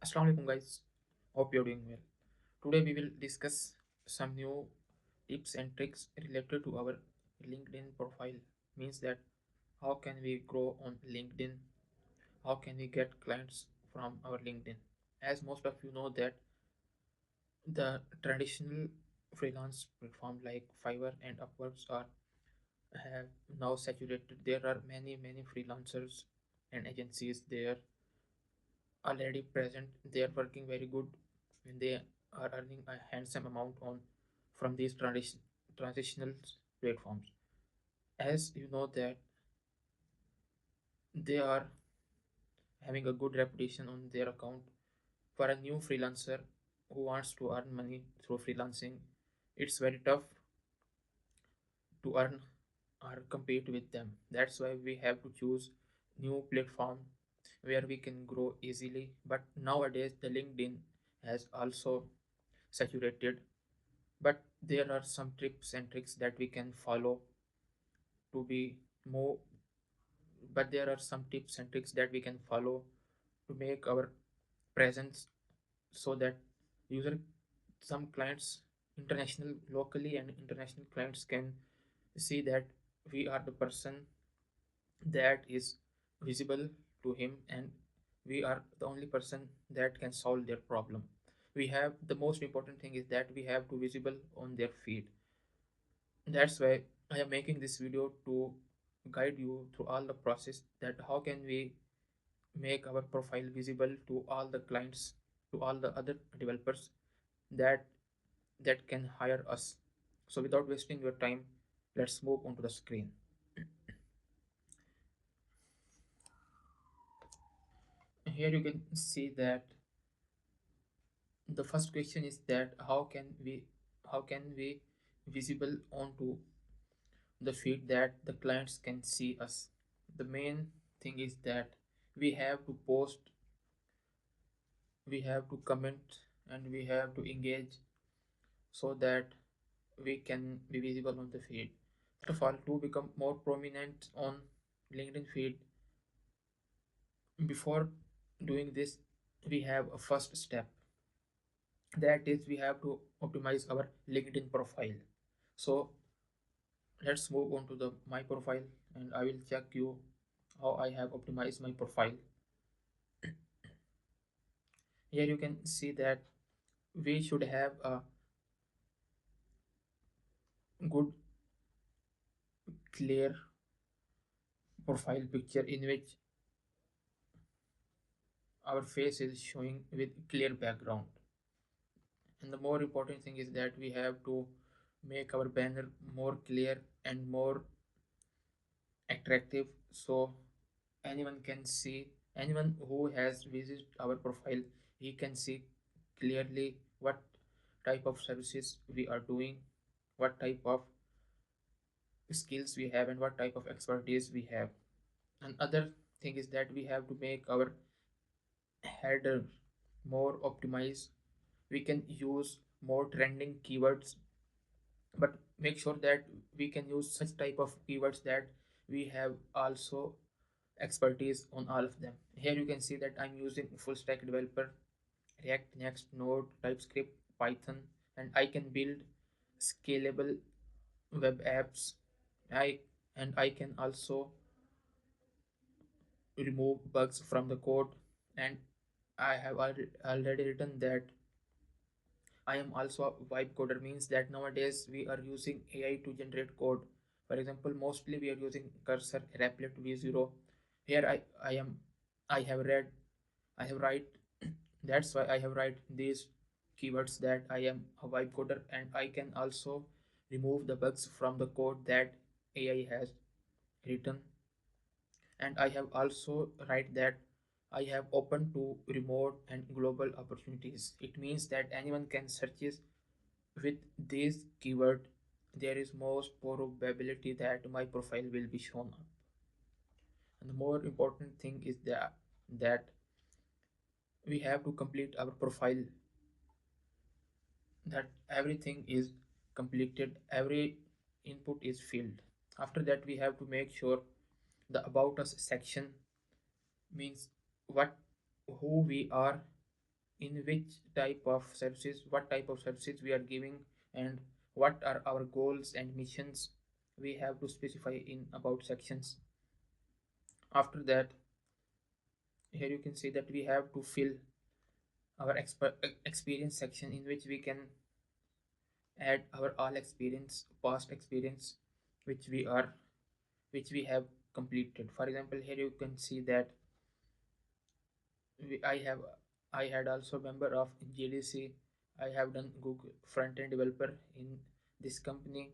Assalamu alaikum guys. Hope you're doing well. Today we will discuss some new tips and tricks related to our LinkedIn profile. Means that how can we grow on LinkedIn? How can we get clients from our LinkedIn? As most of you know that the traditional freelance platform like Fiverr and Upworks are have now saturated. There are many freelancers and agencies there already present. They are working very good and they are earning a handsome amount on from these transitional platforms. As you know that they are having a good reputation on their account. For a new freelancer who wants to earn money through freelancing, it's very tough to earn or compete with them. That's why we have to choose new platform where we can grow easily. But nowadays the LinkedIn has also saturated, but there are some tips and tricks that we can follow to be more. But there are some tips and tricks that we can follow to make our presence so that user some clients, international locally and international clients, can see that we are the person that is visible to him, and we are the only person that can solve their problem. We have the most important thing is that we have to visible on their feed. That's why I am making this video to guide you through all the process that how can we make our profile visible to all the clients, to all the other developers that can hire us. So without wasting your time, let's move onto the screen. Here you can see that the first question is that how can we visible onto the feed that the clients can see us. The main thing is that we have to post, we have to comment, and we have to engage so that we can be visible on the feed. First of all, to become more prominent on LinkedIn feed, before doing this, we have a first step, that is we have to optimize our LinkedIn profile. So let's move on to the my profile and I will check you how I have optimized my profile. Here you can see that we should have a good clear profile picture in which our face is showing with clear background. And the more important thing is that we have to make our banner more clear and more attractive, so anyone can see, anyone who has visited our profile, he can see clearly what type of services we are doing, what type of skills we have, and what type of expertise we have. And other thing is that we have to make our header more optimized. We can use more trending keywords, but make sure that we can use such type of keywords that we have also expertise on all of them. Here you can see that I'm using full stack developer, React, Next, Node, TypeScript, Python, and I can build scalable web apps. I I can also remove bugs from the code, and I have already written that I am also a vibe coder. Means that nowadays we are using AI to generate code. For example, mostly we are using Cursor, Replit, V0. Here I am I have read I have write that's why I have write these keywords that I am a vibe coder, and I can also remove the bugs from the code that AI has written. And I have also write that I have open to remote and global opportunities. It means that anyone can searches with this keyword. There is most probability that my profile will be shown up. And the more important thing is that we have to complete our profile, that everything is completed, every input is filled. After that we have to make sure the about us section, means what, who we are, in which type of services, what type of services we are giving, and what are our goals and missions. We have to specify in about sections. After that, here you can see that we have to fill our experience section, in which we can add our all experience, past experience, which we are, which we have completed. For example, here you can see that we, I had also member of GDC. I have done Google front end developer in this company,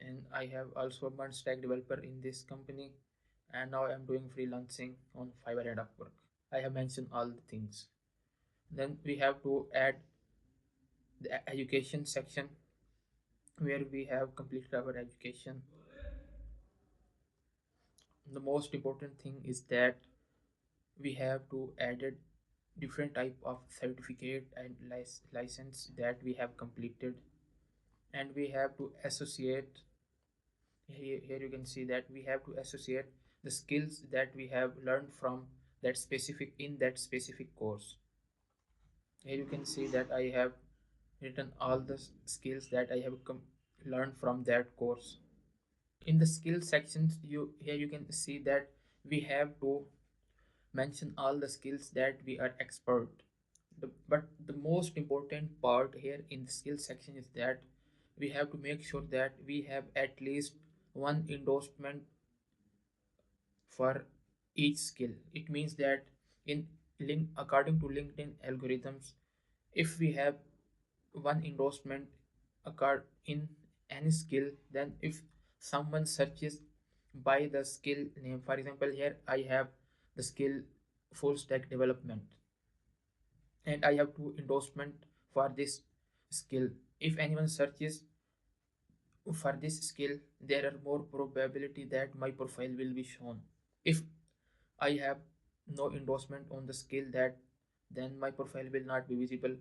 and I have also one stack developer in this company, and now I'm doing freelancing on Fiverr and Upwork. I have mentioned all the things. Then we have to add the education section, where we have completed our education. The most important thing is that we have to added different type of certificate and license that we have completed, and we have to associate. Here you can see that we have to associate the skills that we have learned from that specific in that specific course. Here you can see that I have written all the skills that I have learned from that course. In the skill sections, you here you can see that we have to mention all the skills that we are expert. But the most important part here in the skill section is that we have to make sure that we have at least one endorsement for each skill. It means that in link according to LinkedIn algorithms, if we have one endorsement occurred in any skill, then if someone searches by the skill name, for example, here I have the skill full stack development, and I have two endorsement for this skill. If anyone searches for this skill, there are more probability that my profile will be shown. If I have no endorsement on the skill, that then my profile will not be visible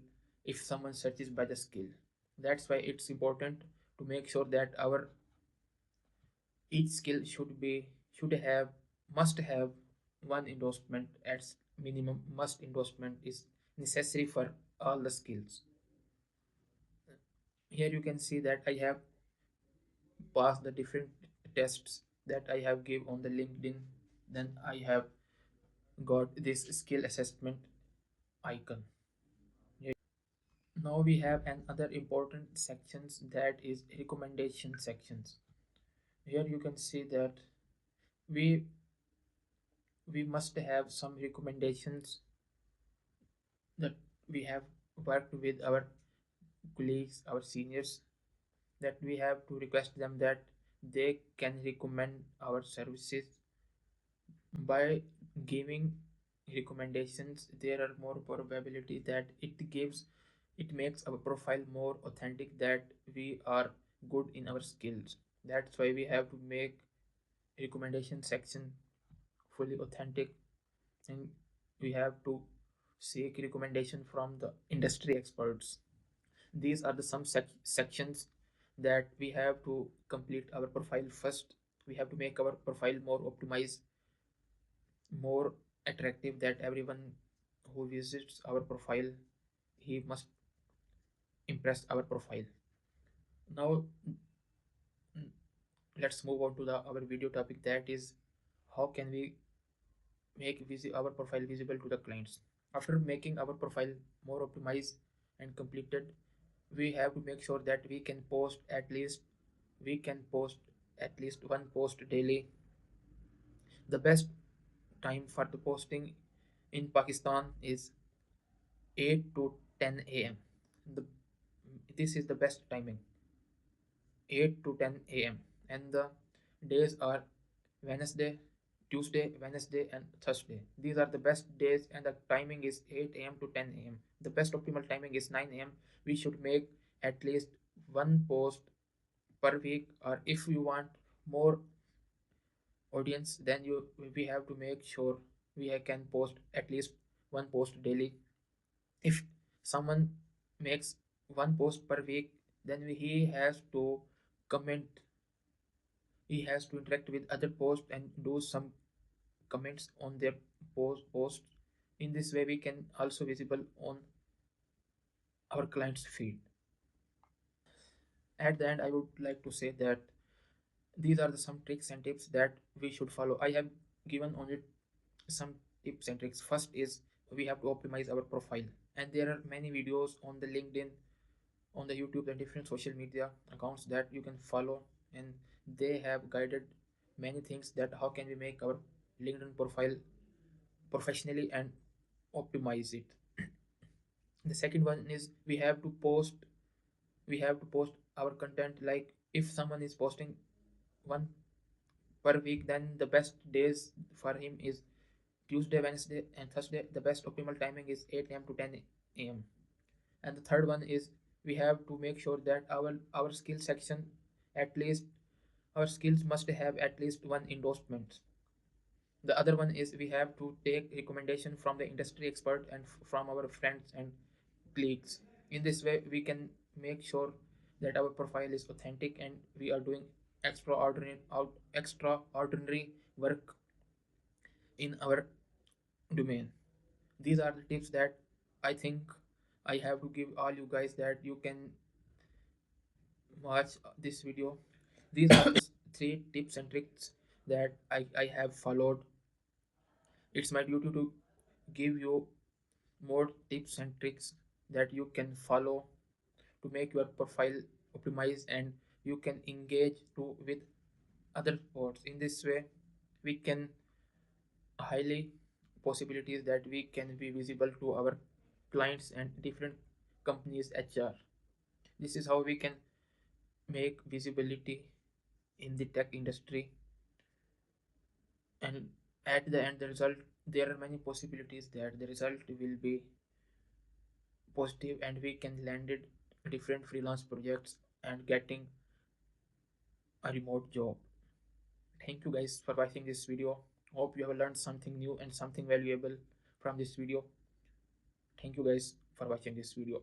if someone searches by the skill. That's why it's important to make sure that our each skill should have must have one endorsement as minimum. Must endorsement is necessary for all the skills. Here you can see that I have passed the different tests that I have gave on the LinkedIn. Then I have got this skill assessment icon. Now we have another important sections, that is recommendation sections. Here you can see that we we must have some recommendations that we have worked with our colleagues, our seniors, that we have to request them that they can recommend our services. By giving recommendations, there are more probability that it makes our profile more authentic, that we are good in our skills. That's why we have to make recommendation section fully authentic, and we have to seek recommendation from the industry experts. These are the some sections that we have to complete our profile first. We have to make our profile more optimized, more attractive, that everyone who visits our profile, he must impress our profile. Now, mm, let's move on to the our video topic, that is how can we make our profile visible to the clients. After making our profile more optimized and completed, we have to make sure that we can post at least one post daily. The best time for the posting in Pakistan is 8 to 10 a.m. The, this is the best timing, 8 to 10 a.m. And the days are Wednesday, Tuesday, Wednesday, and Thursday. These are the best days, and the timing is 8 a.m. to 10 a.m. The best optimal timing is 9 a.m. We should make at least one post per week, or if you want more audience, then you we have to make sure we can post at least one post daily. If someone makes one post per week, then he has to comment, he has to interact with other posts and do some comments on their posts. In this way we can also visible on our clients' feed. At the end, I would like to say that these are the some tricks and tips that we should follow. I have given only some tips and tricks. First is we have to optimize our profile, and there are many videos on the LinkedIn, on the YouTube, and different social media accounts that you can follow, and they have guided many things that how can we make our LinkedIn profile professionally and optimize it. The second one is we have to post our content. Like if someone is posting one per week, then the best days for him is Tuesday, Wednesday, and Thursday. The best optimal timing is 8 a.m. to 10 a.m. And the third one is we have to make sure that our skill section, at least our skills must have at least one endorsement. The other one is we have to take recommendation from the industry expert and from our friends and colleagues. In this way we can make sure that our profile is authentic and we are doing extraordinary work in our domain. These are the tips that I think I have to give all you guys, that you can watch this video. These are the three tips and tricks that I have followed. It's my duty to give you more tips and tricks that you can follow to make your profile optimize and you can engage to with other bots. In this way we can highly possibilities that we can be visible to our clients and different companies HR. This is how we can make visibility in the tech industry, and at the end the result, there are many possibilities that the result will be positive and we can land it different freelance projects and getting a remote job. Thank you guys for watching this video. Hope you have learned something new and something valuable from this video. Thank you guys for watching this video.